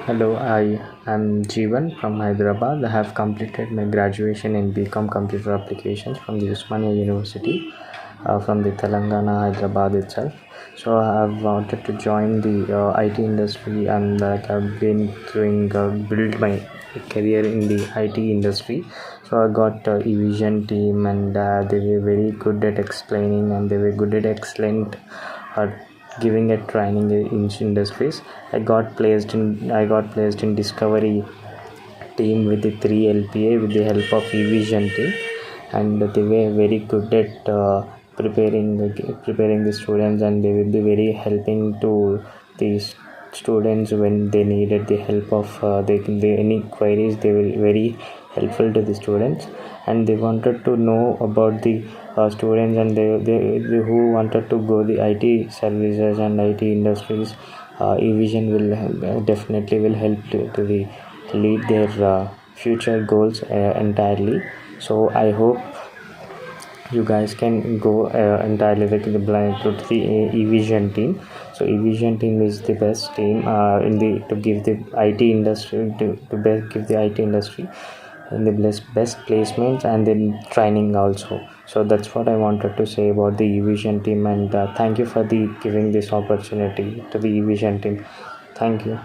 Hello, I am Jeevan from Hyderabad. I have completed my graduation in BCom Computer Applications from the Usmania University from the Telangana, Hyderabad itself. So I have wanted to join the IT industry, and I've been doing build my career in the IT industry. So I got Evision team, and they were very good at explaining, and they were good at excellent giving a training in industries. I got placed in discovery team with the 3 LPA with the help of Evision team, and they were very good at preparing the students, and they will be very helping to these students when they needed the help of any queries. They were very helpful to the students, and they wanted to know about the students, and they who wanted to go the IT services and IT industries. Evision will definitely will help to the lead their future goals entirely. So I hope you guys can go entirely like the blind to the Evision team. So Evision team is the best team in the to give the IT industry to best give the IT industry in the best placements and then training also. So that's what I wanted to say about the Evision team, and thank you for the giving this opportunity to the Evision team. Thank you.